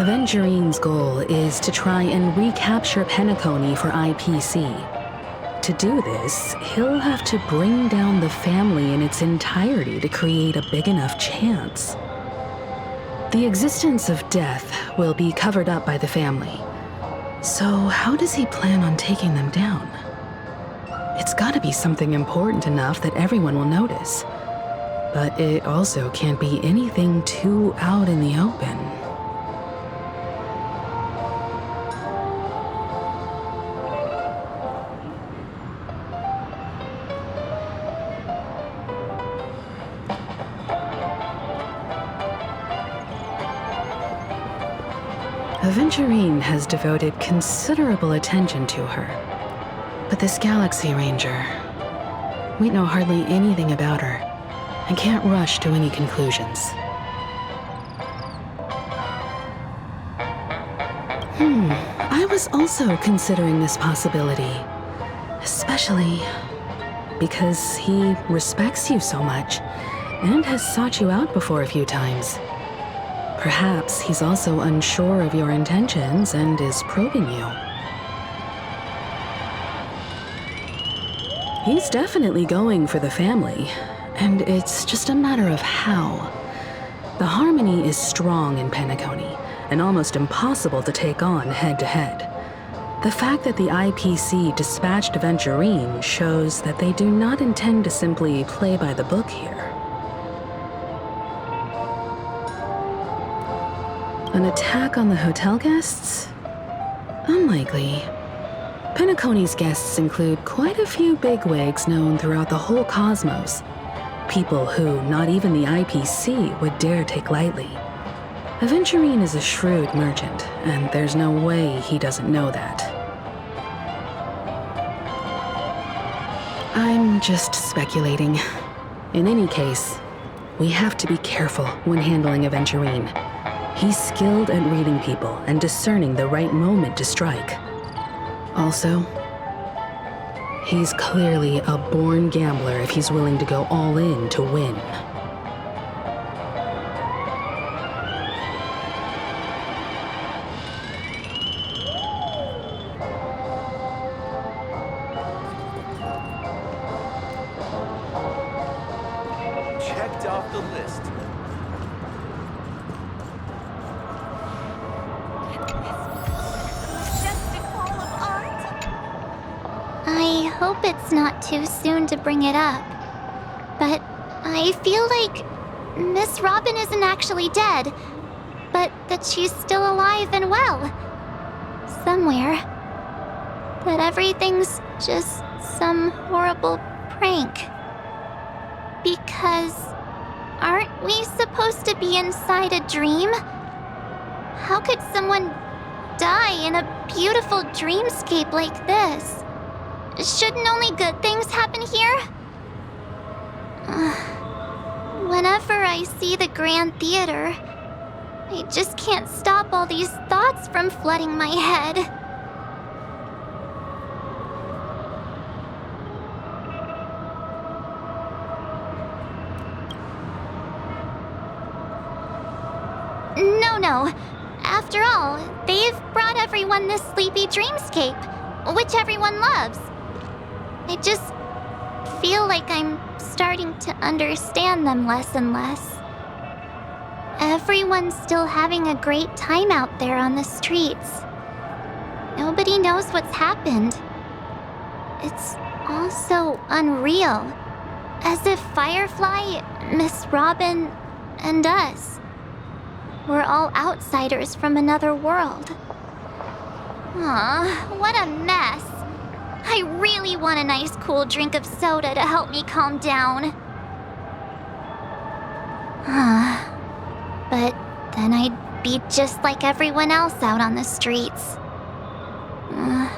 Avengerine's goal is to try and recapture Penacony for IPC. To do this, he'll have to bring down the family in its entirety to create a big enough chance. The existence of death will be covered up by the family. So how does he plan on taking them down? It's gotta be something important enough that everyone will notice. But it also can't be anything too out in the open. Avengerine has devoted considerable attention to her. But this Galaxy Ranger, we know hardly anything about her and can't rush to any conclusions. I was also considering this possibility, especially because he respects you so much and has sought you out before a few times. Perhaps he's also unsure of your intentions and is probing you. He's definitely going for the family, and it's just a matter of how. The harmony is strong in Penacony, and almost impossible to take on head-to-head. The fact that the IPC dispatched Avengerine shows that they do not intend to simply play by the book here. An attack on the hotel guests? Unlikely. Penacony's guests include quite a few bigwigs known throughout the whole cosmos. People who not even the IPC would dare take lightly. Avengerine is a shrewd merchant, and there's no way he doesn't know that. I'm just speculating. In any case, we have to be careful when handling Avengerine. He's skilled at reading people and discerning the right moment to strike. Also, he's clearly a born gambler if he's willing to go all in to win. Checked off the list. I hope it's not too soon to bring it up, but I feel like Miss Robin isn't actually dead, but that she's still alive and well. Somewhere. That everything's just some horrible prank. Because aren't we supposed to be inside a dream? How could someone die in a beautiful dreamscape like this? Shouldn't only good things happen here? Whenever I see the Grand Theater, I just can't stop all these thoughts from flooding my head. No. After all, they've brought everyone this sleepy dreamscape, which everyone loves. I just feel like I'm starting to understand them less and less. Everyone's still having a great time out there on the streets. Nobody knows what's happened. It's all so unreal. As if Firefly, Miss Robin, and us were all outsiders from another world. Aw, what a mess. I really want a nice cool drink of soda to help me calm down. But then I'd be just like everyone else out on the streets. Can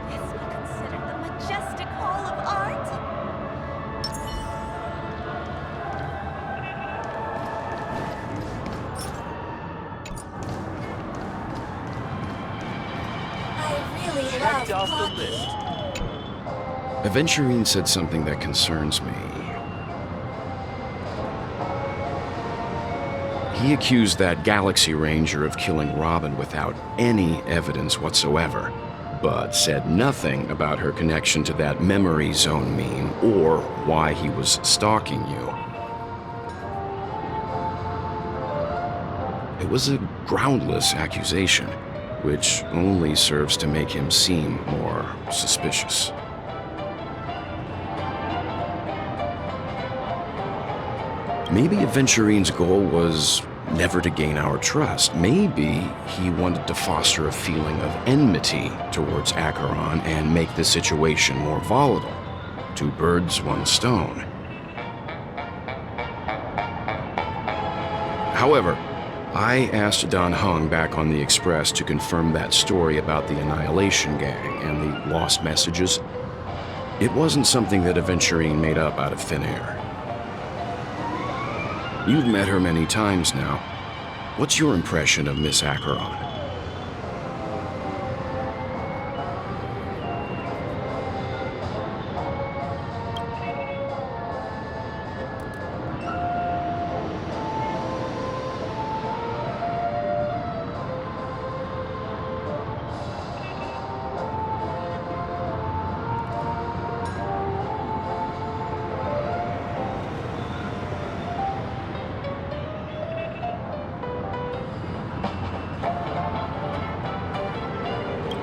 this be considered the majestic hall of art? Checked off the list. Avengerine said something that concerns me. He accused that Galaxy Ranger of killing Robin without any evidence whatsoever, but said nothing about her connection to that memory zone meme or why he was stalking you. It was a groundless accusation, which only serves to make him seem more suspicious. Maybe Aventurine's goal was never to gain our trust. Maybe he wanted to foster a feeling of enmity towards Acheron and make the situation more volatile. Two birds, one stone. However, I asked Don Hung back on the Express to confirm that story about the Annihilation Gang and the lost messages. It wasn't something that Aventurine made up out of thin air. You've met her many times now. What's your impression of Miss Acheron?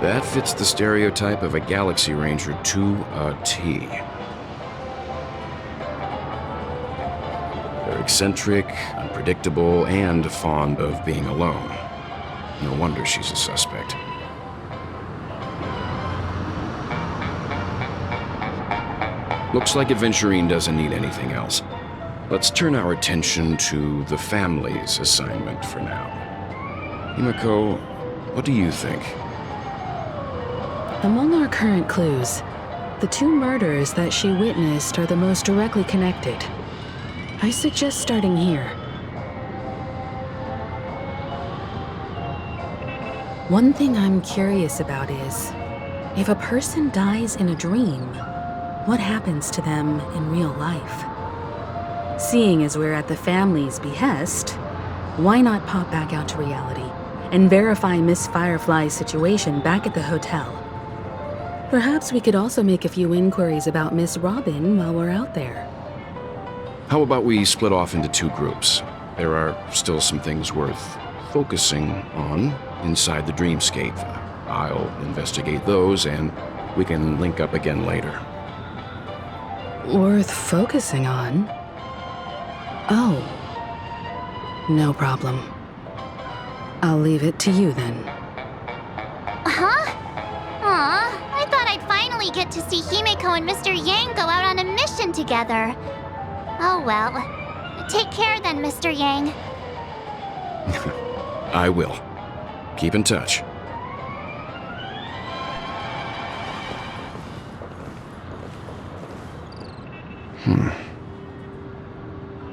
That fits the stereotype of a Galaxy Ranger to a T. They're eccentric, unpredictable, and fond of being alone. No wonder she's a suspect. Looks like Aventurine doesn't need anything else. Let's turn our attention to the family's assignment for now. Himiko, what do you think? Among our current clues, the two murders that she witnessed are the most directly connected. I suggest starting here. One thing I'm curious about is, if a person dies in a dream, what happens to them in real life? Seeing as we're at the family's behest, why not pop back out to reality and verify Miss Firefly's situation back at the hotel? Perhaps we could also make a few inquiries about Miss Robin while we're out there. How about we split off into two groups? There are still some things worth focusing on inside the dreamscape. I'll investigate those, and we can link up again later. Worth focusing on? Oh. No problem. I'll leave it to you then. Huh? Aw, I thought I'd finally get to see Himiko and Mr. Yang go out on a mission together. Oh well. Take care then, Mr. Yang. I will. Keep in touch.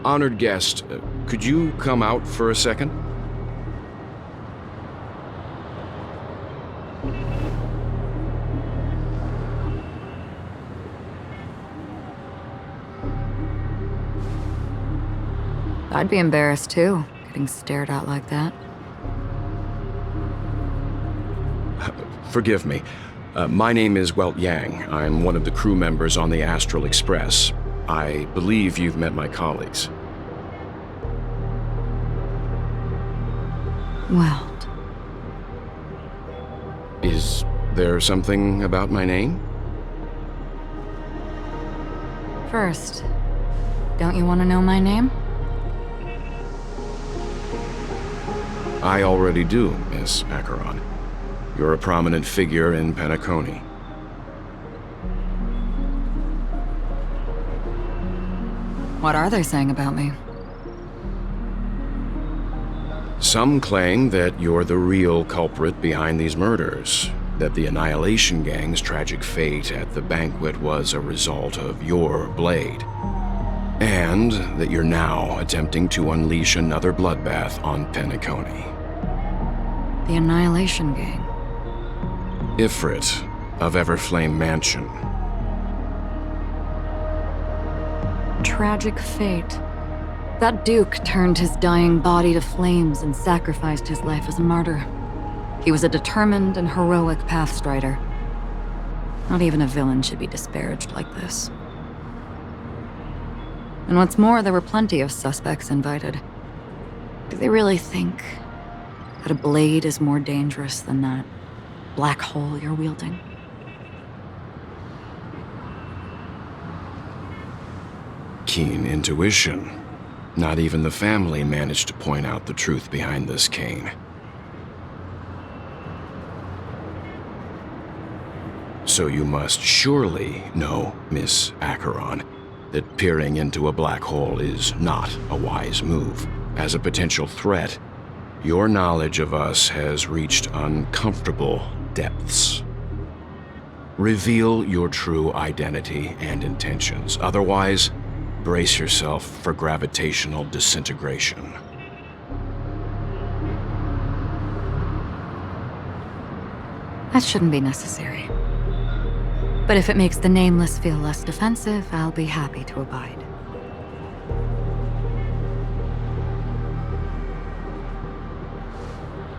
Honored guest, could you come out for a second? I'd be embarrassed too, getting stared at like that. Forgive me. My name is Welt Yang. I'm one of the crew members on the Astral Express. I believe you've met my colleagues. Welt. Is there something about my name? First, don't you want to know my name? I already do, Miss Acheron. You're a prominent figure in Penacony. What are they saying about me? Some claim that you're the real culprit behind these murders, that the Annihilation Gang's tragic fate at the banquet was a result of your blade, and that you're now attempting to unleash another bloodbath on Penacony. The Annihilation Gang. Ifrit of Everflame Mansion. Tragic fate. That Duke turned his dying body to flames and sacrificed his life as a martyr. He was a determined and heroic pathstrider. Not even a villain should be disparaged like this. And what's more, there were plenty of suspects invited. Do they really think that a blade is more dangerous than that black hole you're wielding? Keen intuition. Not even the family managed to point out the truth behind this cane. So you must surely know, Miss Acheron, that peering into a black hole is not a wise move. As a potential threat, your knowledge of us has reached uncomfortable depths. Reveal your true identity and intentions. Otherwise, brace yourself for gravitational disintegration. That shouldn't be necessary. But if it makes the Nameless feel less defensive, I'll be happy to abide.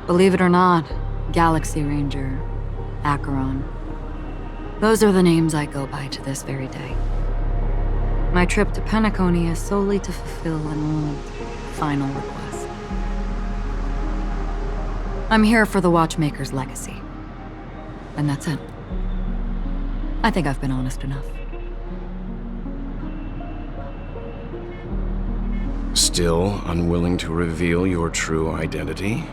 Believe it or not, Galaxy Ranger, Acheron, those are the names I go by to this very day. My trip to Penacony is solely to fulfill an old, final request. I'm here for the Watchmaker's legacy. And that's it. I think I've been honest enough. Still unwilling to reveal your true identity?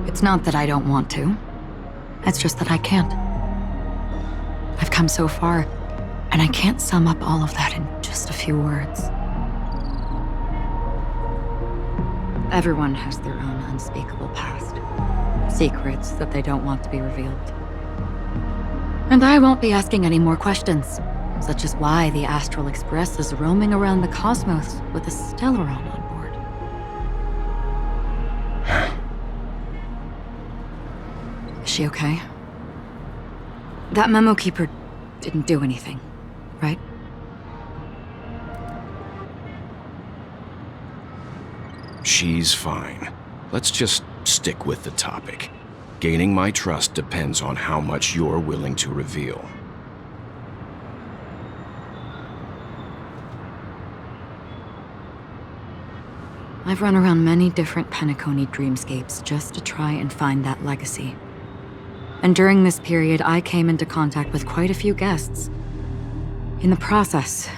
It's not that I don't want to. It's just that I can't. I've come so far, and I can't sum up all of that in just a few words. Everyone has their own unspeakable past. Secrets that they don't want to be revealed. And I won't be asking any more questions, such as why the Astral Express is roaming around the cosmos with a Stellaron on board. Is she okay? That memo keeper didn't do anything, right? She's fine. Let's just stick with the topic. Gaining my trust depends on how much you're willing to reveal. I've run around many different Penacony dreamscapes just to try and find that legacy. And during this period, I came into contact with quite a few guests. In the process,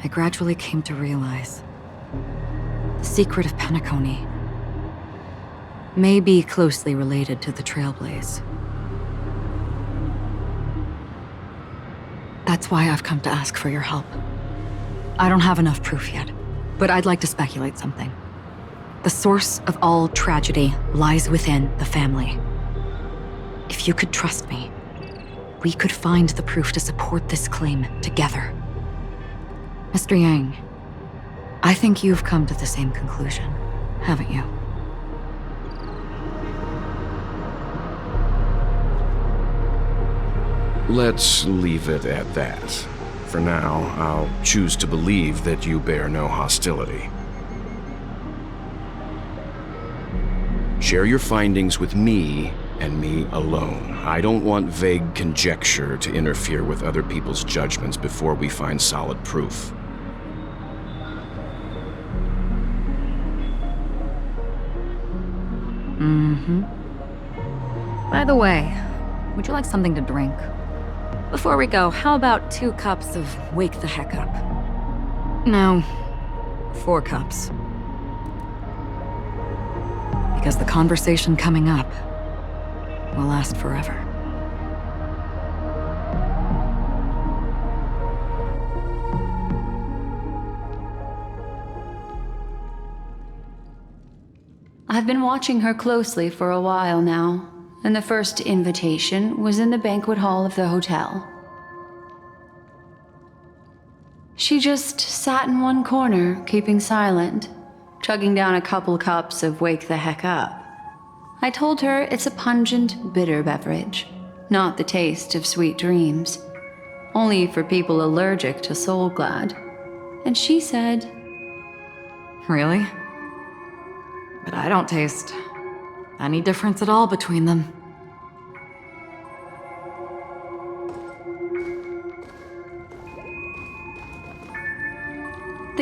I gradually came to realize the secret of Penacony may be closely related to the Trailblaze. That's why I've come to ask for your help. I don't have enough proof yet, but I'd like to speculate something. The source of all tragedy lies within the family. If you could trust me, we could find the proof to support this claim together. Mr. Yang, I think you've come to the same conclusion, haven't you? Let's leave it at that. For now, I'll choose to believe that you bear no hostility. Share your findings with me and me alone. I don't want vague conjecture to interfere with other people's judgments before we find solid proof. By the way, would you like something to drink? Before we go, how about 2 cups of Wake the Heck Up? No, 4 cups. Because the conversation coming up will last forever. I've been watching her closely for a while now, and the first invitation was in the banquet hall of the hotel. She just sat in one corner, keeping silent, chugging down a couple cups of Wake the Heck Up. I told her it's a pungent, bitter beverage, not the taste of sweet dreams. only for people allergic to Soulglad. And she said, Really? But I don't taste any difference at all between them.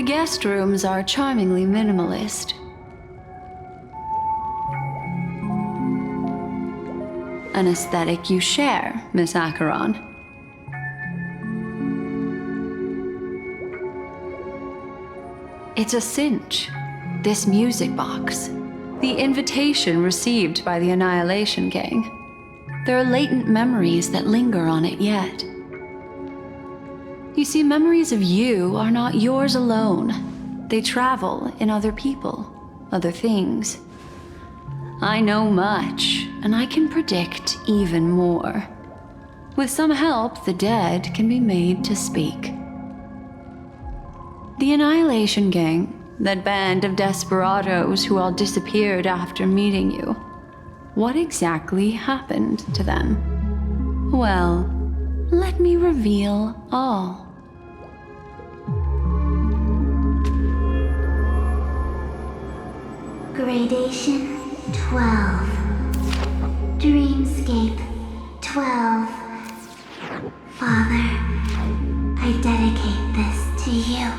the guest rooms are charmingly minimalist. An aesthetic you share, Miss Acheron. It's a cinch, this music box. The invitation received by the Annihilation Gang. There are latent memories that linger on it yet. You see, memories of you are not yours alone. They travel in other people, other things. I know much, and I can predict even more. With some help, the dead can be made to speak. The Annihilation Gang, that band of desperados who all disappeared after meeting you. What exactly happened to them? Well, let me reveal all. Gradation 12. Dreamscape 12. Father, I dedicate this to you.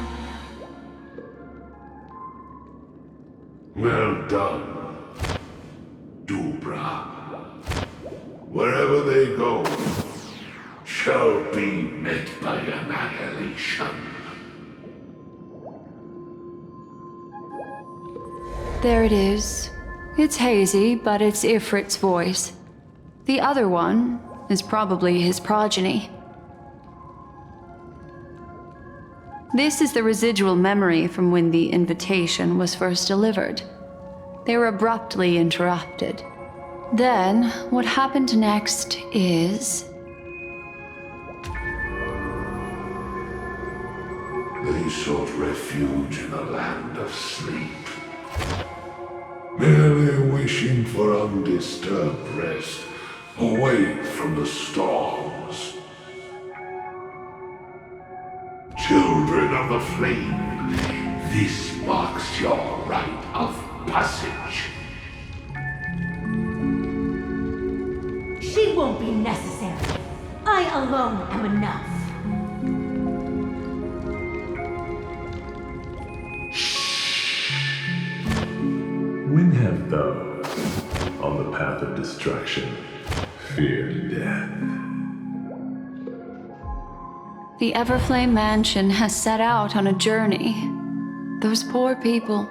Well done, Dubra. Wherever they go, shall be met by annihilation. There it is. It's hazy, but it's Ifrit's voice. The other one is probably his progeny. This is the residual memory from when the invitation was first delivered. They were abruptly interrupted. Then, what happened next is... They sought refuge in a land of sleep, merely wishing for undisturbed rest, away from the storms. Children of the flame, this marks your rite of passage. She won't be necessary. I alone am enough. When have those on the path of destruction feared death? The Everflame Mansion has set out on a journey. Those poor people,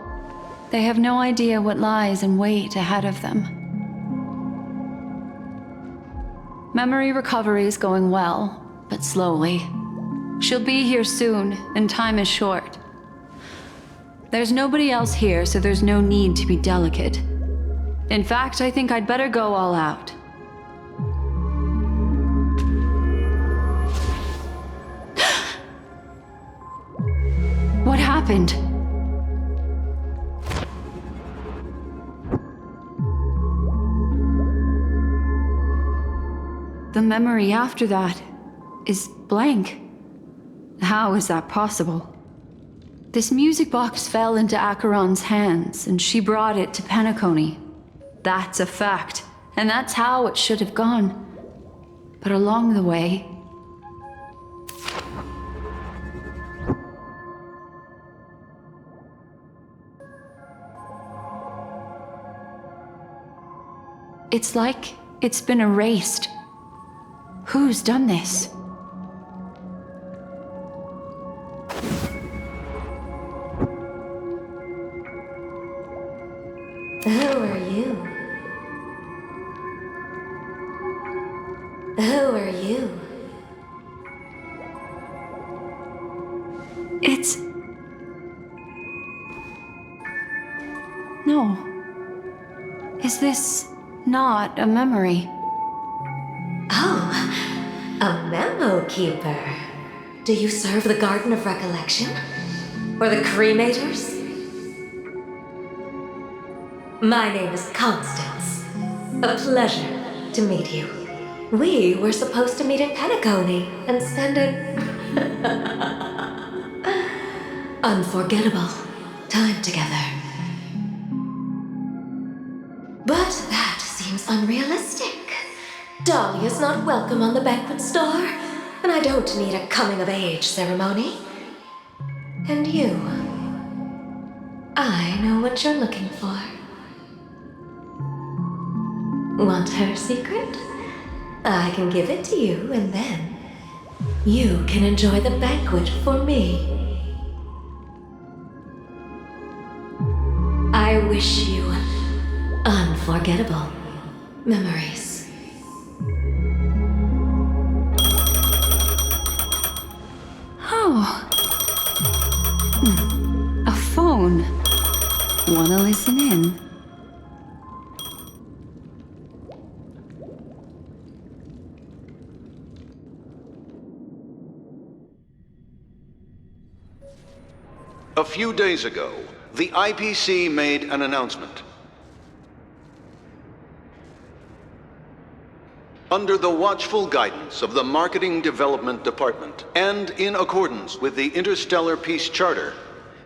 they have no idea what lies in wait ahead of them. Memory recovery is going well, but slowly. She'll be here soon, and time is short. There's nobody else here, so there's no need to be delicate. In fact, I think I'd better go all out. What happened? The memory after that is blank. How is that possible? This music box fell into Acheron's hands, and she brought it to Penacony. That's a fact, and that's how it should have gone. But along the way... it's like it's been erased. Who's done this? Who are you? Who are you? It's... no. Is this not a memory? Oh, a memo keeper. Do you serve the Garden of Recollection? Or the Cremators? My name is Constance. A pleasure to meet you. We were supposed to meet in Penacony and spend an unforgettable time together. But that seems unrealistic. Dahlia's not welcome on the banquet star, and I don't need a coming-of-age ceremony. And you, I know what you're looking for. Want her secret? I can give it to you, and then you can enjoy the banquet for me. I wish you unforgettable memories. Oh. A phone. Wanna listen in? A few days ago, the IPC made an announcement. Under the watchful guidance of the Marketing Development Department, and in accordance with the Interstellar Peace Charter,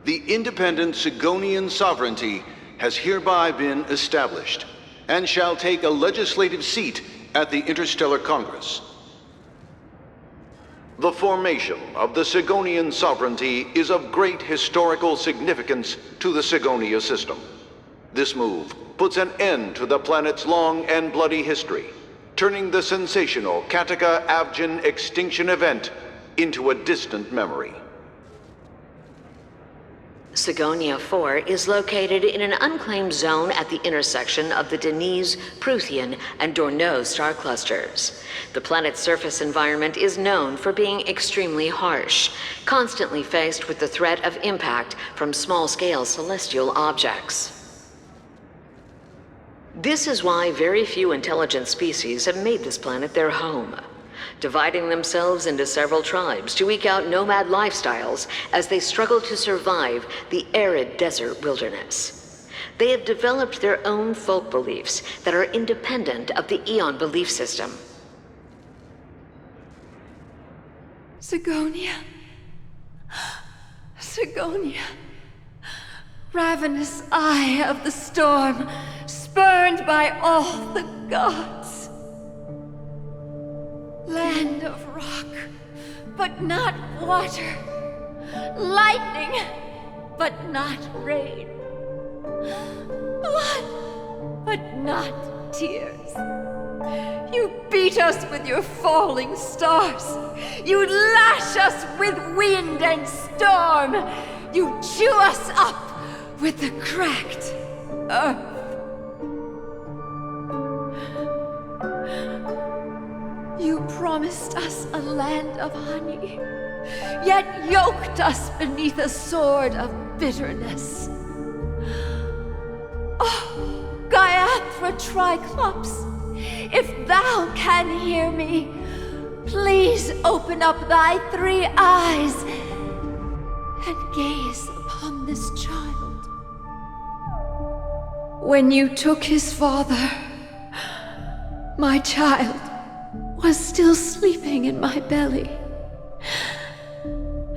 the independent Sigonian sovereignty has hereby been established, and shall take a legislative seat at the Interstellar Congress. The formation of the Sigonian sovereignty is of great historical significance to the Sigonia system. This move puts an end to the planet's long and bloody history, turning the sensational Kataka-Avgin extinction event into a distant memory. Sigonia 4 is located in an unclaimed zone at the intersection of the Denise, Prothean, and Dorneau star clusters. The planet's surface environment is known for being extremely harsh, constantly faced with the threat of impact from small-scale celestial objects. This is why very few intelligent species have made this planet their home, dividing themselves into several tribes to eke out nomad lifestyles as they struggle to survive the arid desert wilderness. They have developed their own folk beliefs that are independent of the Eon belief system. Sigonia. Sigonia. Ravenous eye of the storm, spurned by all the gods. Land of rock, but not water. Lightning, but not rain. Blood, but not tears. You beat us with your falling stars. You lash us with wind and storm. You chew us up with the cracked earth. You promised us a land of honey, yet yoked us beneath a sword of bitterness. Oh, Gaiathra Triclops, if thou can hear me, please open up thy 3 eyes and gaze upon this child. When you took his father, my child was still sleeping in my belly.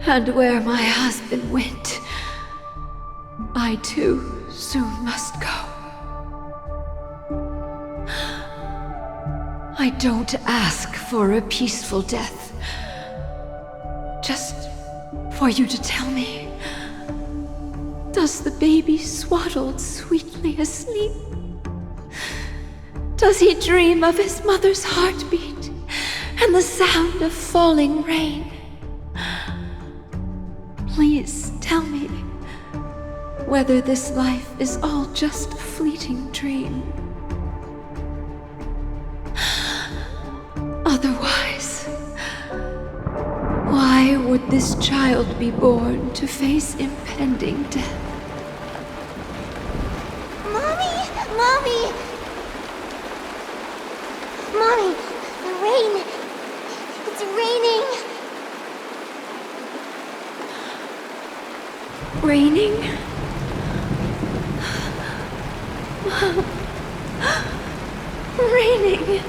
And where my husband went, I too soon must go. I don't ask for a peaceful death, just for you to tell me, does the baby swaddled sweetly asleep? Does he dream of his mother's heartbeat and the sound of falling rain? Please tell me whether this life is all just a fleeting dream. Otherwise, why would this child be born to face impending death? Mommy! Mommy! Mommy, the rain. It's raining. Raining? Raining.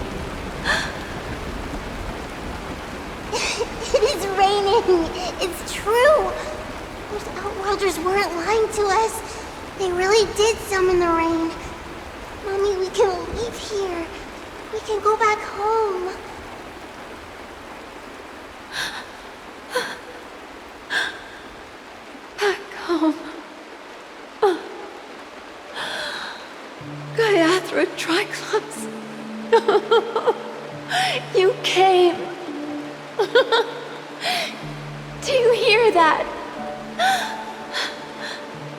they did summon the rain. Mommy, we can leave here. We can go back home. Back home. Gayathra Triclops. You came. Do you hear that?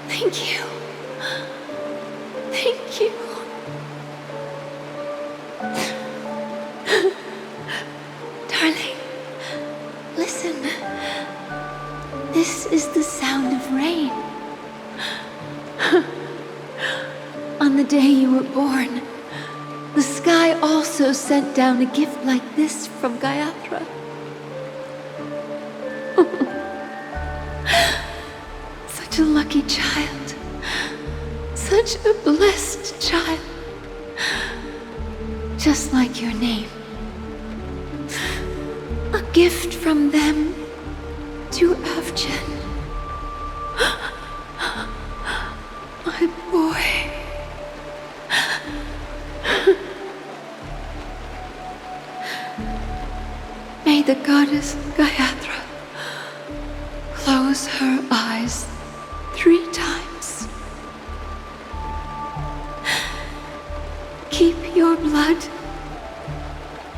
Thank you. Thank you. Darling, listen. This is the sound of rain. On the day you were born, the sky also sent down a gift like this from Gayathra. Such a lucky child. Such a blessed child. Just like your name. A gift from them to Avjen. My boy. May the goddess Gayathra close her eyes 3 times. Keep your blood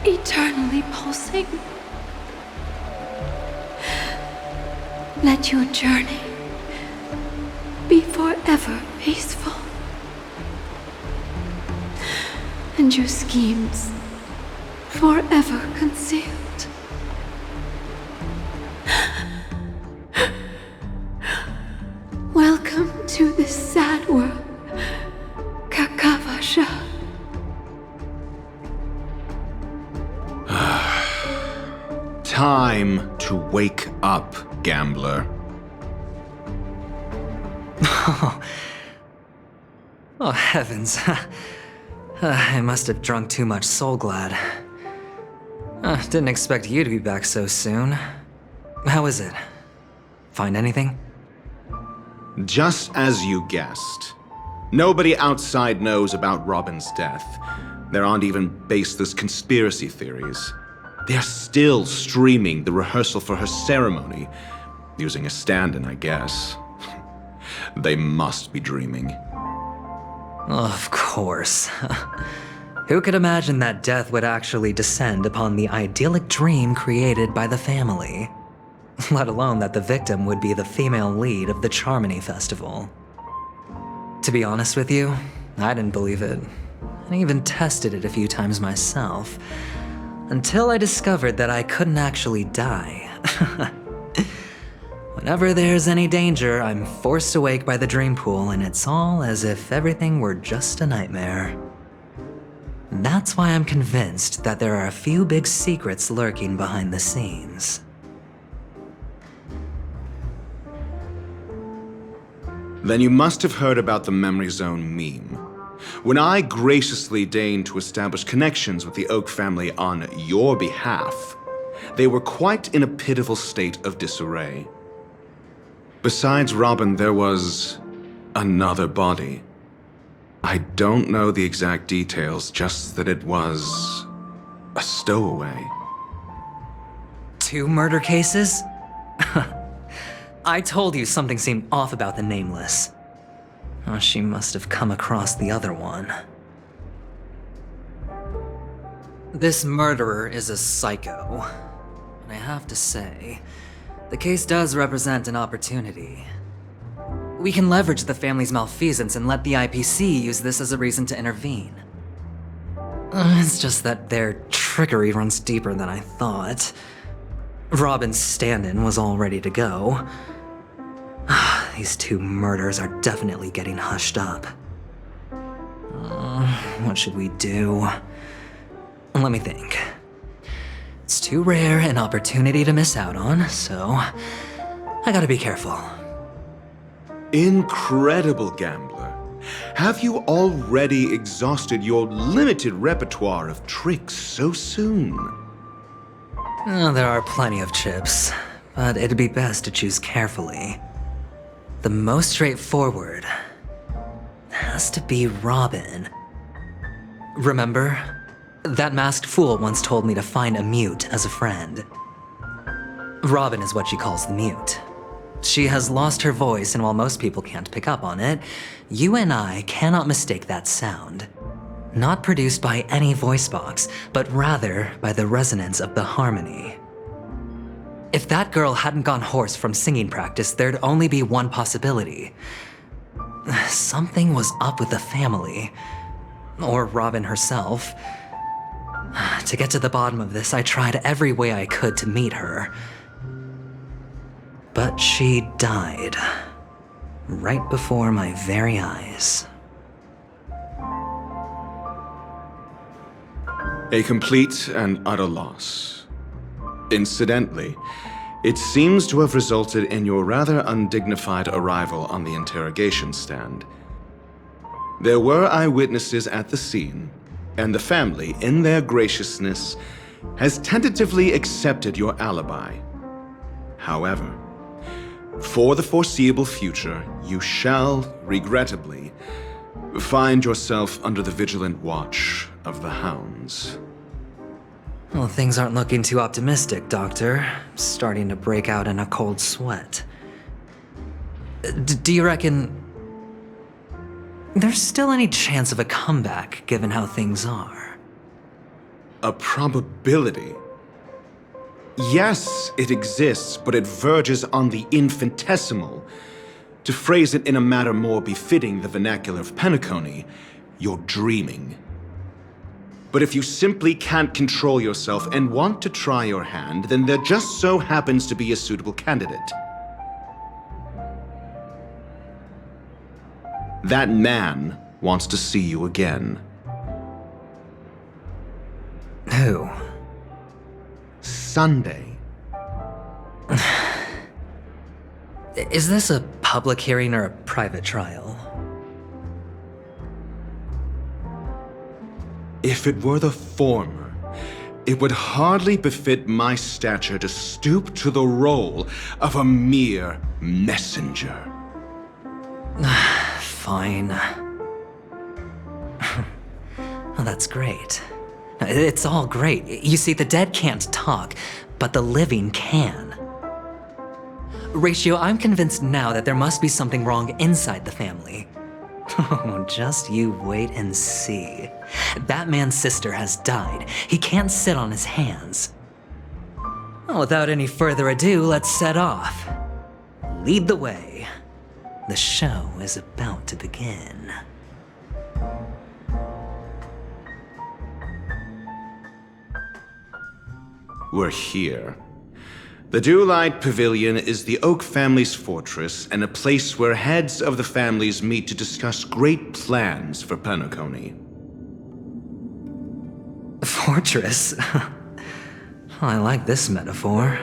eternally pulsing. Let your journey be forever peaceful. And your schemes forever concealed. Welcome to this sad world, Kakavasha. Time to wake up, gambler. Oh, heavens. I must have drunk too much Soul Glad. Didn't expect you to be back so soon. How is it? Find anything? Just as you guessed. Nobody outside knows about Robin's death. There aren't even baseless conspiracy theories. They're still streaming the rehearsal for her ceremony, using a stand-in, I guess. They must be dreaming. Of course. Who could imagine that death would actually descend upon the idyllic dream created by the family? Let alone that the victim would be the female lead of the Charmony Festival. To be honest with you, I didn't believe it. I even tested it a few times myself, until I discovered that I couldn't actually die. Whenever there's any danger, I'm forced awake by the dream pool, and it's all as if everything were just a nightmare. That's why I'm convinced that there are a few big secrets lurking behind the scenes. Then you must have heard about the Memory Zone meme. When I graciously deigned to establish connections with the Oak family on your behalf, they were quite in a pitiful state of disarray. Besides Robin, there was another body. I don't know the exact details, just that it was a stowaway. 2 murder cases? I told you something seemed off about the Nameless. Oh, she must have come across the other one. This murderer is a psycho. And I have to say, the case does represent an opportunity. We can leverage the family's malfeasance and let the IPC use this as a reason to intervene. It's just that their trickery runs deeper than I thought. Robin's stand-in was all ready to go. These 2 murders are definitely getting hushed up. What should we do? Let me think. It's too rare an opportunity to miss out on, so I gotta be careful. Incredible, gambler. Have you already exhausted your limited repertoire of tricks so soon? There are plenty of chips, but it'd be best to choose carefully. The most straightforward has to be Robin. Remember? That masked fool once told me to find a mute as a friend. Robin is what she calls the mute. She has lost her voice, and while most people can't pick up on it, you and I cannot mistake that sound. Not produced by any voice box, but rather by the resonance of the harmony. If that girl hadn't gone hoarse from singing practice, there'd only be one possibility. Something was up with the family. Or Robin herself. To get to the bottom of this, I tried every way I could to meet her. But she died. Right before my very eyes. A complete and utter loss. Incidentally, it seems to have resulted in your rather undignified arrival on the interrogation stand. There were eyewitnesses at the scene, and the family, in their graciousness, has tentatively accepted your alibi. However, for the foreseeable future, you shall, regrettably, find yourself under the vigilant watch of the hounds. Well, things aren't looking too optimistic, Doctor. I'm starting to break out in a cold sweat. Do you reckon there's still any chance of a comeback, given how things are? A probability? Yes, it exists, but it verges on the infinitesimal. To phrase it in a manner more befitting the vernacular of Penacony, you're dreaming. But if you simply can't control yourself and want to try your hand, then there just so happens to be a suitable candidate. That man wants to see you again. Who? Sunday. Is this a public hearing or a private trial? If it were the former, it would hardly befit my stature to stoop to the role of a mere messenger. Fine. Oh, that's great. It's all great. You see, the dead can't talk, but the living can. Ratio, I'm convinced now that there must be something wrong inside the family. Oh, just you wait and see. That man's sister has died. He can't sit on his hands. Well, without any further ado, let's set off. Lead the way. The show is about to begin. We're here. The Dewlight Pavilion is the Oak family's fortress and a place where heads of the families meet to discuss great plans for Penacony. Fortress? I like this metaphor.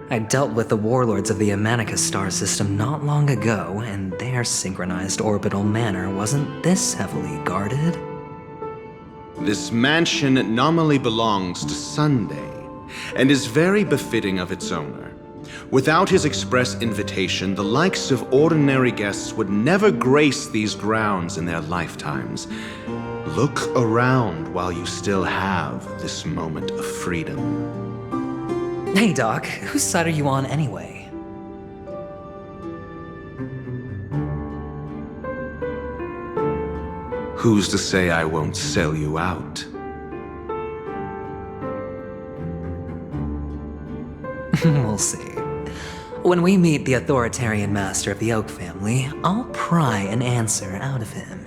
I dealt with the warlords of the Amanicus star system not long ago, and their synchronized orbital manor wasn't this heavily guarded. This mansion nominally belongs to Sunday, and is very befitting of its owner. Without his express invitation, the likes of ordinary guests would never grace these grounds in their lifetimes. Look around while you still have this moment of freedom. Hey, Doc, whose side are you on anyway? Who's to say I won't sell you out? We'll see. When we meet the authoritarian master of the Oak family, I'll pry an answer out of him.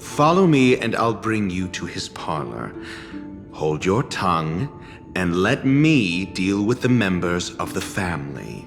Follow me and I'll bring you to his parlor. Hold your tongue and let me deal with the members of the family.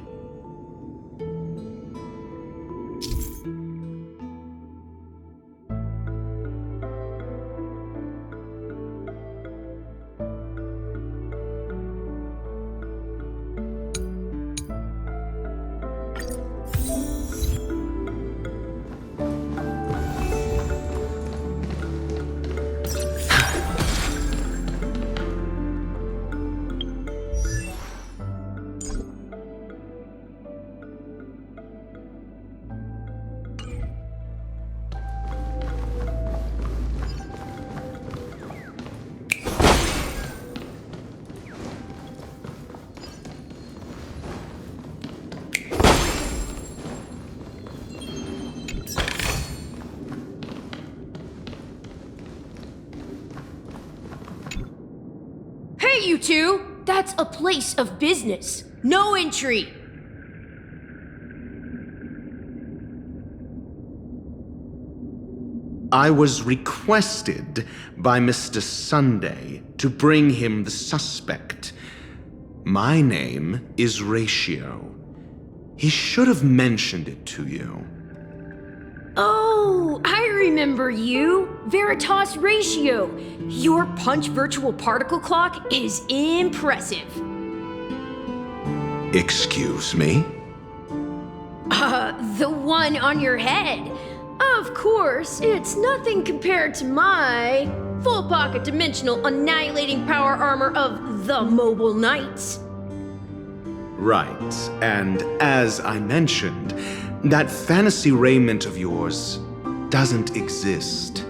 Hey, you two! That's a place of business. No entry! I was requested by Mr. Sunday to bring him the suspect. My name is Ratio. He should have mentioned it to you. Oh, I remember you. Veritas Ratio. Your punch virtual particle clock is impressive. Excuse me? The one on your head. Of course, it's nothing compared to my full pocket dimensional annihilating power armor of the Mobile Knights. Right, and as I mentioned, that fantasy raiment of yours doesn't exist.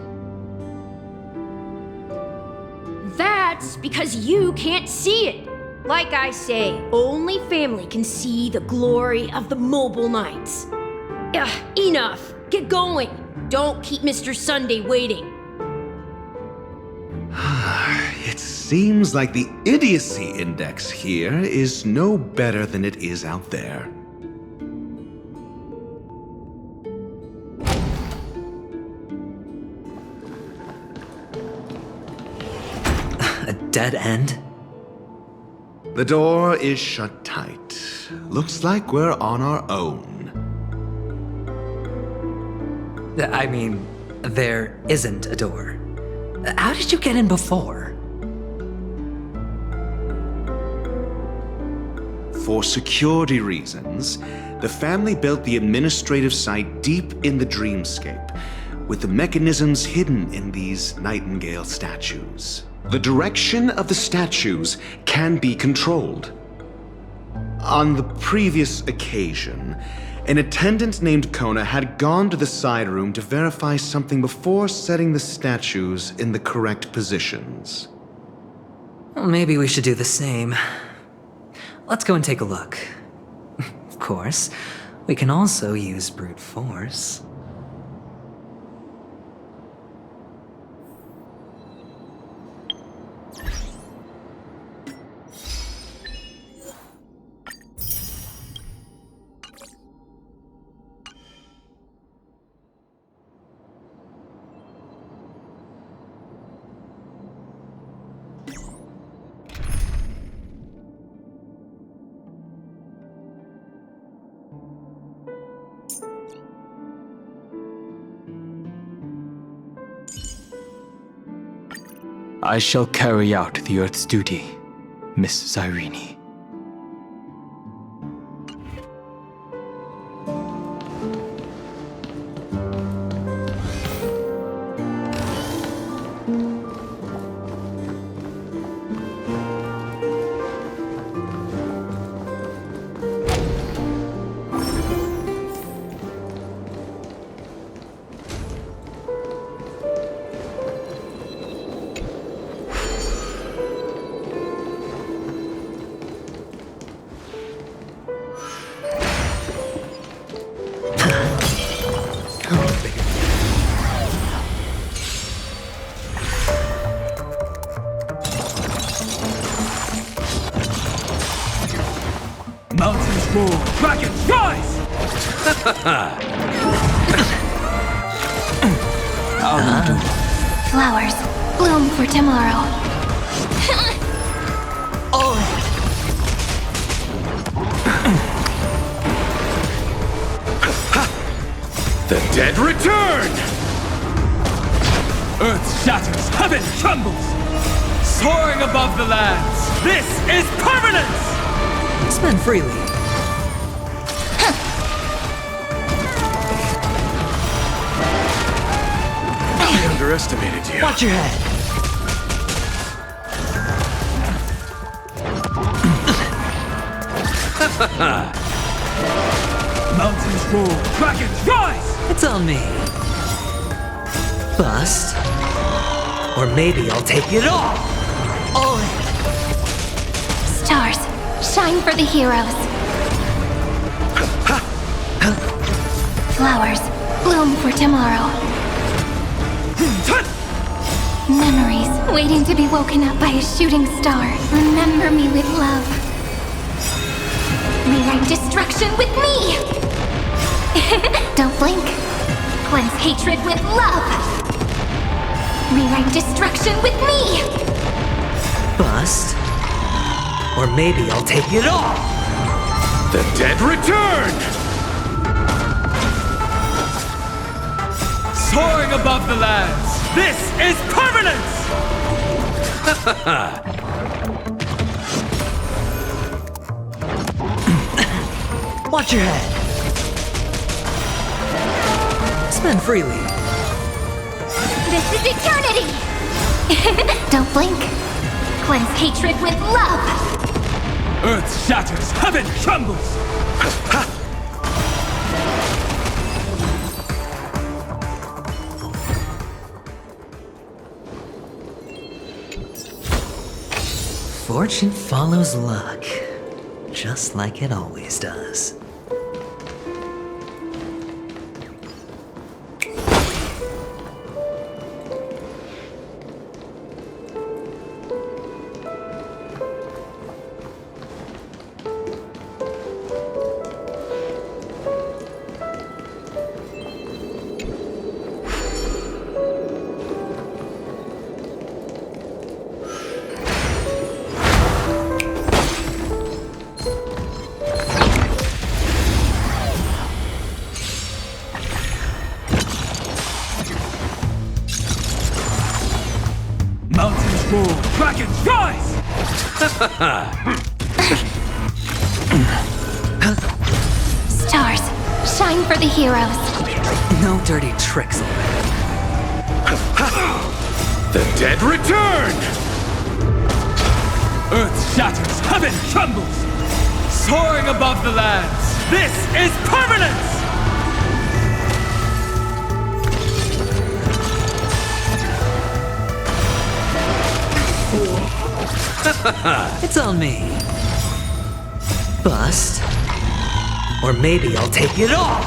That's because you can't see it. Like I say, only family can see the glory of the Mobile Knights. Enough. Get going. Don't keep Mr. Sunday waiting. It seems like the idiocy index here is no better than it is out there. A dead end? The door is shut tight. Looks like we're on our own. I mean, there isn't a door. How did you get in before? For security reasons, the family built the administrative site deep in the dreamscape, with the mechanisms hidden in these Nightingale statues. The direction of the statues can be controlled. On the previous occasion, an attendant named Kona had gone to the side room to verify something before setting the statues in the correct positions. Well, maybe we should do the same. Let's go and take a look. Of course, we can also use brute force. I shall carry out the Earth's duty, Miss Zyrene. Mountains roar, dragons rise! How do you do? Flowers bloom for tomorrow. The dead return! Earth shatters, heaven trembles! Soaring above the lands, this is permanence! Spend freely. I underestimated you. Watch your head. Mountains roar, dragons rise! It's on me. Bust. Or maybe I'll take it all. All in. Stars, shine for the heroes. Flowers bloom for tomorrow. Memories waiting to be woken up by a shooting star. Remember me with love. Rewrite destruction with me! Don't blink. Cleanse hatred with love. Rewrite destruction with me! Bust? Or maybe I'll take it all! The dead return! Soaring above the lands, this is permanence! Watch your head. Spend freely. This is eternity! Don't blink. Cleanse hatred with love! Earth shatters, heaven trembles! Fortune follows luck, just like it always does. Mountains roar, dragons rise! Stars, shine for the heroes. No dirty tricks. The dead return! Earth shatters, heaven trembles! Soaring above the lands, this is permanence! It's on me. Bust. Or maybe I'll take it all.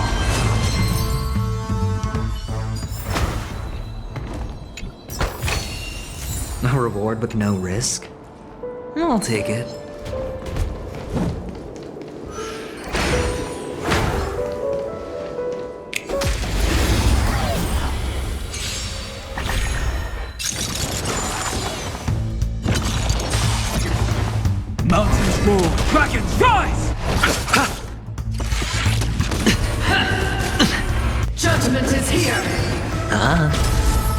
A reward with no risk? I'll take it. Mountains roar, dragons rise! Judgment is here!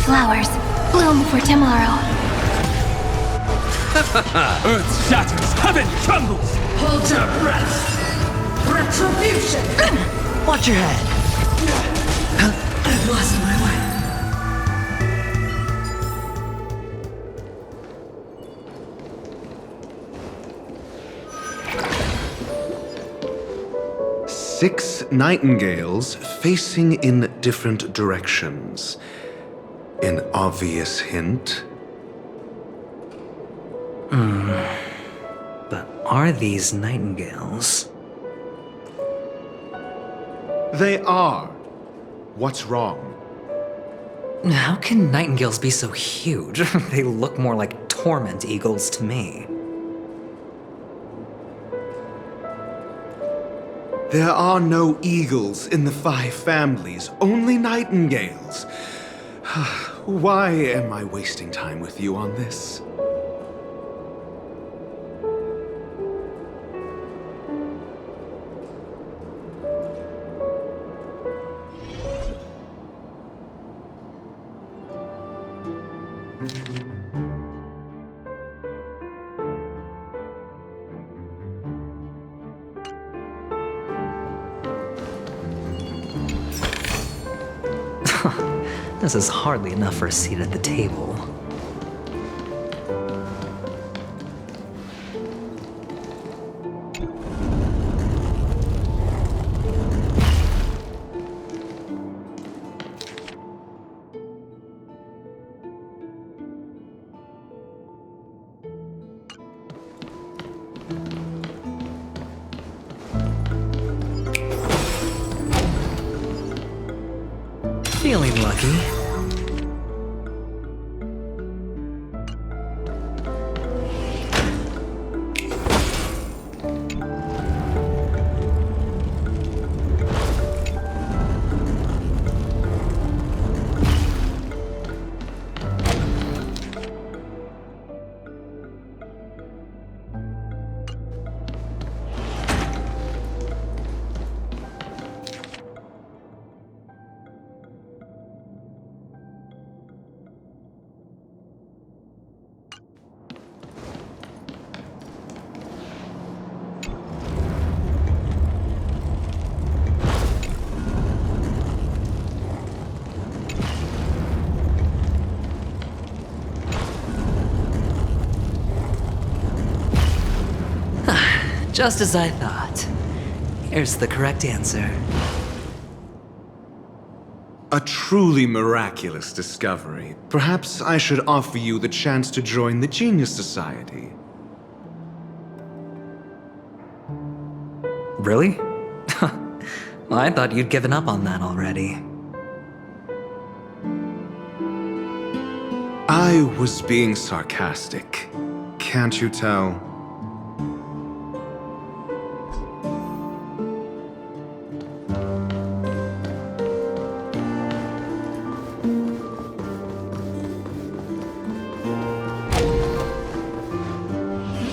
Flowers, bloom for tomorrow. Earth shatters, heaven trembles! Hold your breath! Retribution! Watch your head. I've lost my way. Six nightingales facing in different directions. An obvious hint. But are these nightingales? They are. What's wrong? How can nightingales be so huge? They look more like torment eagles to me. There are no eagles in the 5 families, only nightingales. Why am I wasting time with you on this? This is hardly enough for a seat at the table. Feeling lucky. Just as I thought. Here's the correct answer. A truly miraculous discovery. Perhaps I should offer you the chance to join the Genius Society. Really? Well, I thought you'd given up on that already. I was being sarcastic. Can't you tell?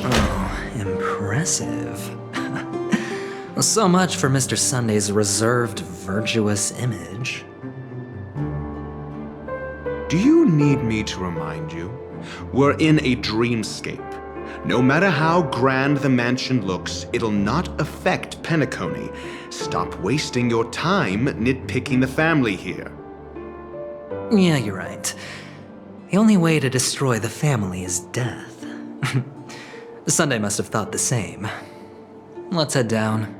Oh, impressive. So much for Mr. Sunday's reserved, virtuous image. Do you need me to remind you? We're in a dreamscape. No matter how grand the mansion looks, it'll not affect Penacony. Stop wasting your time nitpicking the family here. Yeah, you're right. The only way to destroy the family is death. Sunday must have thought the same. Let's head down.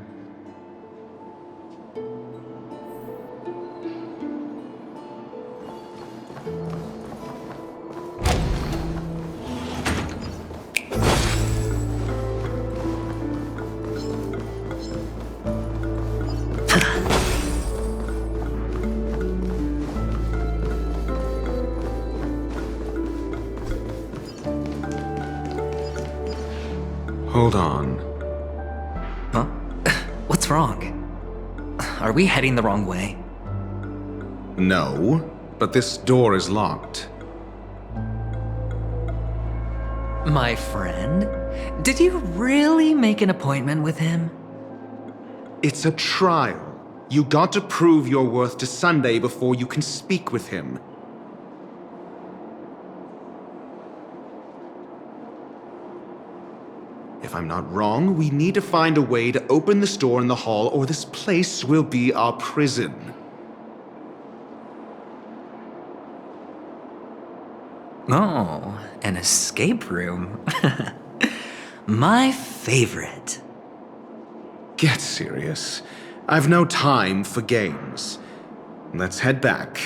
Hold on. Huh? What's wrong? Are we heading the wrong way? No, but this door is locked. My friend? Did you really make an appointment with him? It's a trial. You got to prove your worth to Sunday before you can speak with him. If I'm not wrong, we need to find a way to open this door in the hall, or this place will be our prison. Oh, an escape room. My favorite. Get serious. I've no time for games. Let's head back.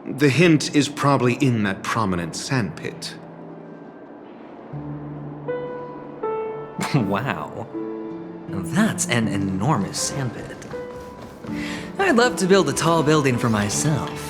The hint is probably in that prominent sandpit. Wow. That's an enormous sandpit. I'd love to build a tall building for myself.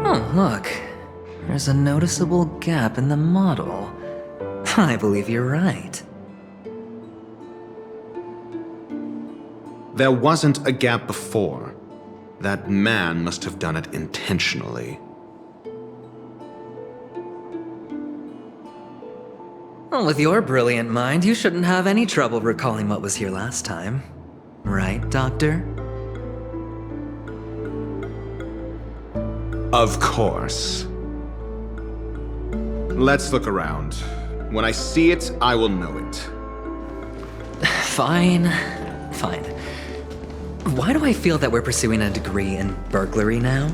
Oh, look. There's a noticeable gap in the model. I believe you're right. There wasn't a gap before. That man must have done it intentionally. Well, with your brilliant mind, you shouldn't have any trouble recalling what was here last time. Right, Doctor? Of course. Let's look around. When I see it, I will know it. Fine. Fine. Why do I feel that we're pursuing a degree in burglary now?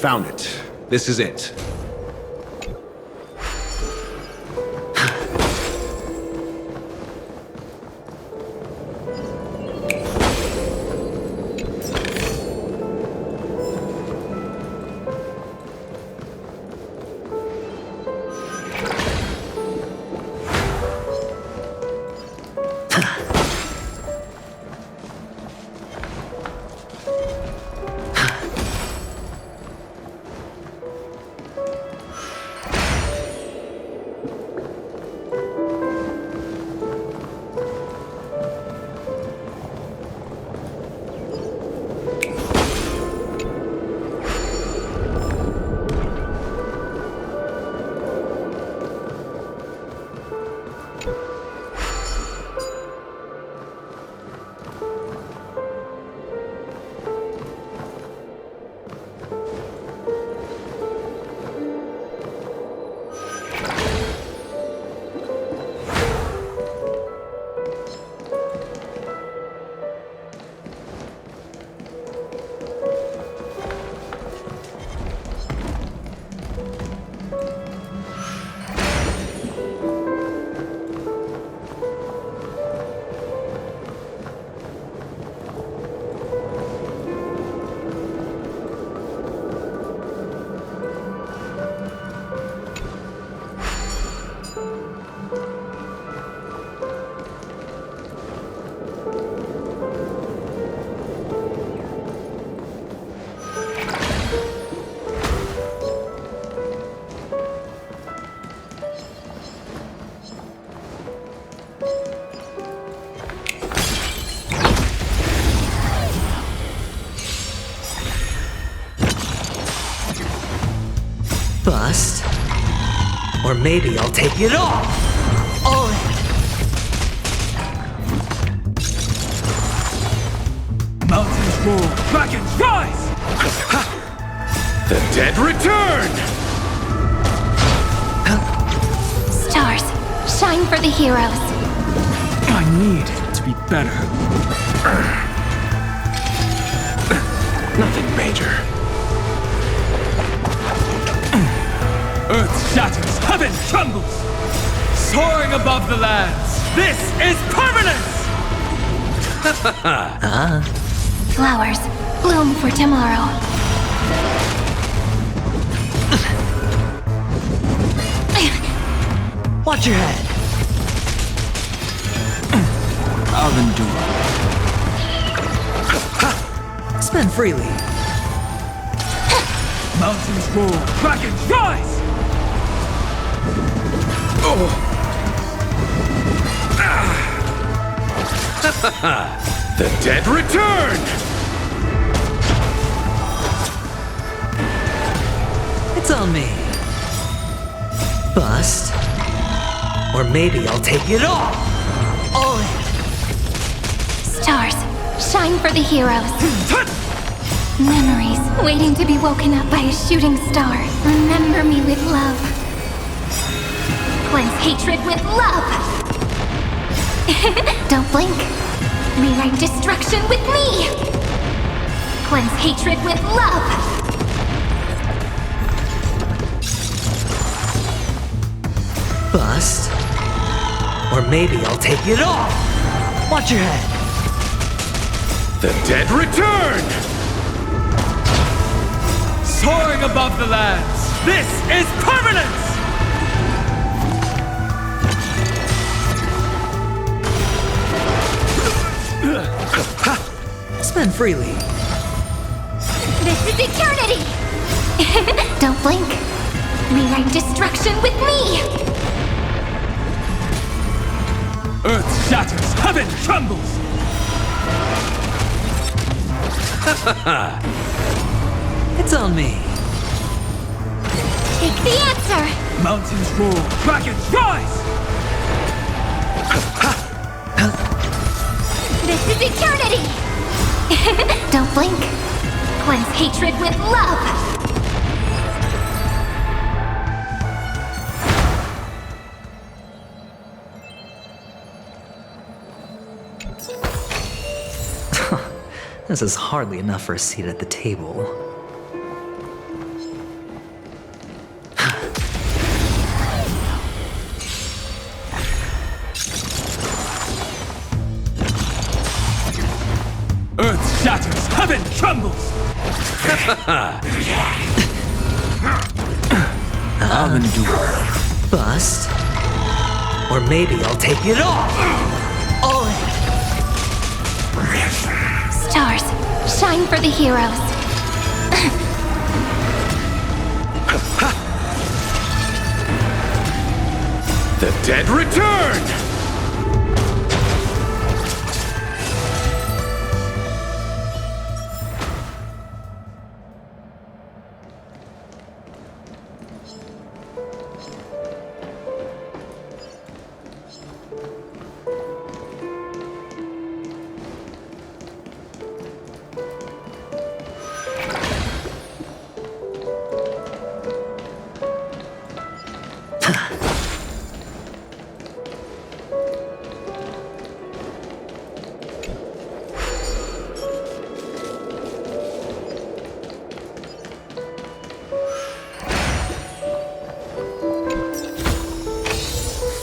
Found it. This is it. Bust. Or maybe I'll take it all! All in! Mountains roar, dragons rise! The dead return! Stars, shine for the heroes. I need to be better. Nothing major. Earth shatters, heaven trembles! Soaring above the lands, this is permanence! Flowers, bloom for tomorrow. Watch your head. I'll endure. Spend freely. Mountains roar, dragons rise! The dead return! It's on me. Bust. Or maybe I'll take it all! All in! Stars, shine for the heroes. Memories waiting to be woken up by a shooting star. Remember me with love. Cleanse hatred with love. Don't blink. Rewrite destruction with me. Cleanse hatred with love. Bust. Or maybe I'll take it all! Watch your head! The dead return! Soaring above the lands, this is permanence! Spend freely. This is eternity! Don't blink. Rewrite destruction with me! Earth shatters, heaven trembles! It's on me. Take the answer! Mountains roar, dragons rise! This is eternity! Don't blink. Cleanse hatred with love! This is hardly enough for a seat at the table. Earth shatters, heaven trembles! I'll endure. Bust. Or maybe I'll take it all! All in! Stars, shine for the heroes. The dead return!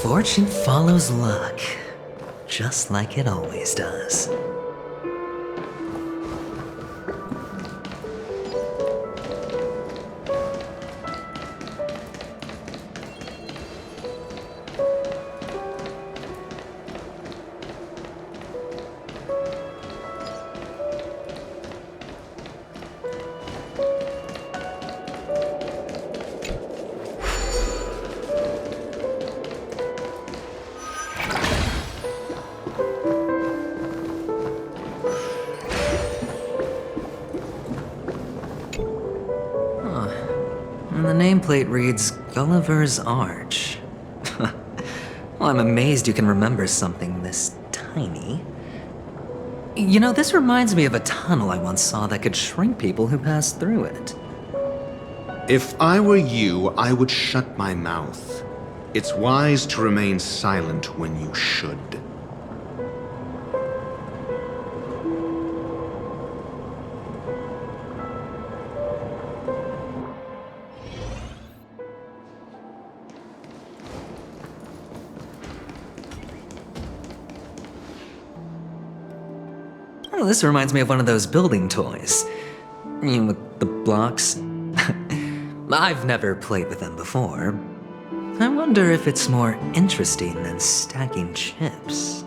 Fortune follows luck, just like it always does. And the nameplate reads Gulliver's Arch. Well, I'm amazed you can remember something this tiny. You know, this reminds me of a tunnel I once saw that could shrink people who passed through it. If I were you, I would shut my mouth. It's wise to remain silent when you should. Oh, this reminds me of one of those building toys. You know, with the blocks. I've never played with them before. I wonder if it's more interesting than stacking chips.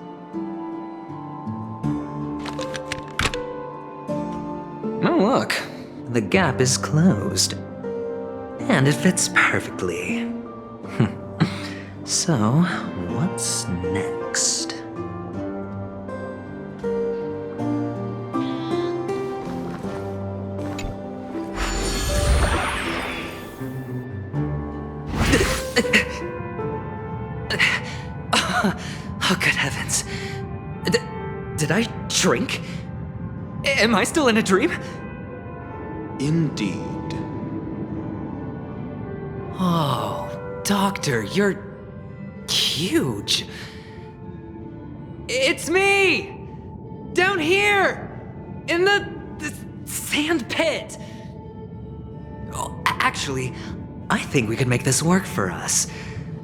Oh, look. The gap is closed. And it fits perfectly. So, what's next? Oh, good heavens. Did I shrink? Am I still in a dream? Indeed. Oh, Doctor, you're huge. It's me! Down here! In the sand pit! Oh, actually, I think we could make this work for us.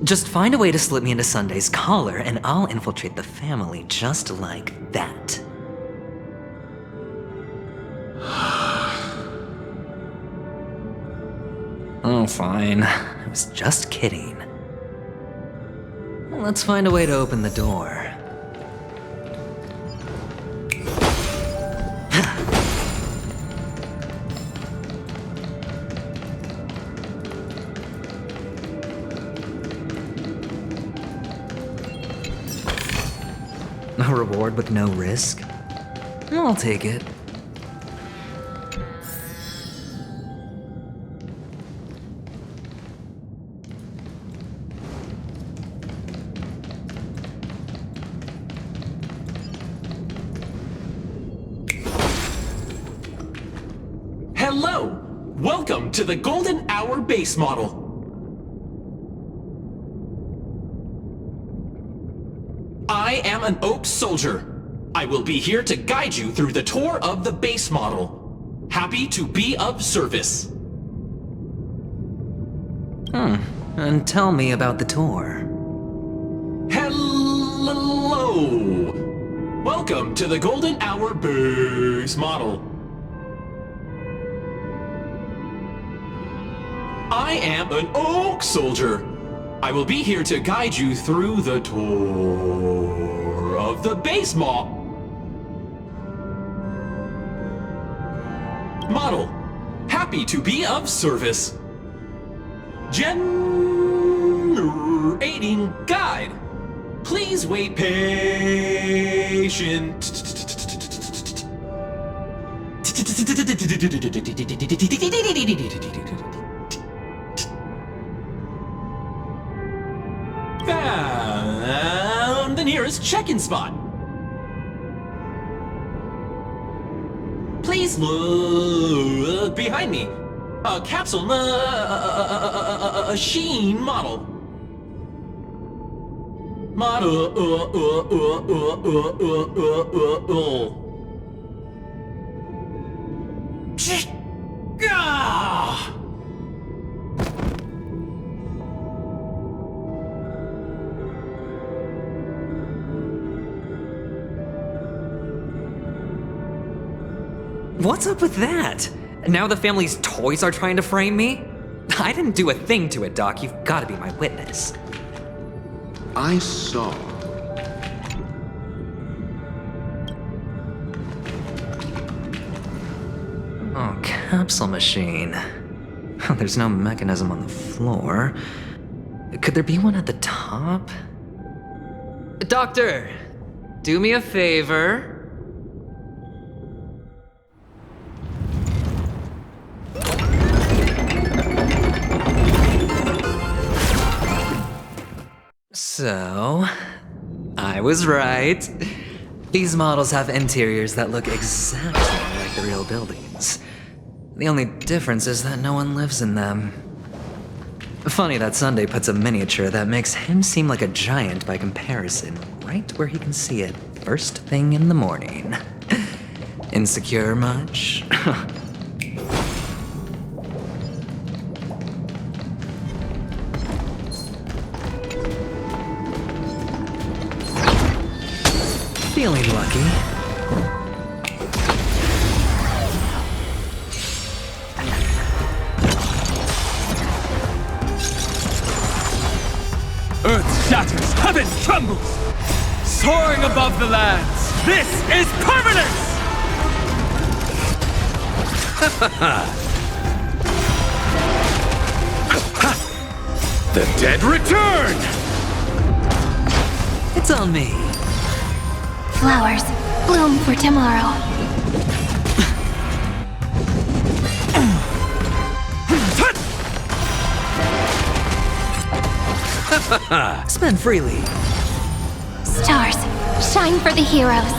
Just find a way to slip me into Sunday's collar, and I'll infiltrate the family just like that. Oh, fine. I was just kidding. Let's find a way to open the door. A reward with no risk? I'll take it. Hello! Welcome to the Golden Hour base model. I am an Oak Soldier. I will be here to guide you through the tour of the base model. Happy to be of service. And tell me about the tour. Hello! Welcome to the Golden Hour base model. I am an Oak Soldier. I will be here to guide you through the tour of the base model. Happy to be of service. Generating guide. Please wait patient. Found the nearest check-in spot. Please look behind me. A capsule machine model. What's up with that? Now the family's toys are trying to frame me? I didn't do a thing to it, Doc. You've got to be my witness. I saw. Oh, capsule machine. There's no mechanism on the floor. Could there be one at the top? Doctor, do me a favor. So, I was right. These models have interiors that look exactly like the real buildings. The only difference is that no one lives in them. Funny that Sunday puts a miniature that makes him seem like a giant by comparison, right where he can see it first thing in the morning. Insecure much? Feeling lucky. Earth shatters, heaven trembles! Soaring above the lands, this is permanence! The dead return! It's on me. Flowers bloom for tomorrow. Spend freely. Stars, shine for the heroes.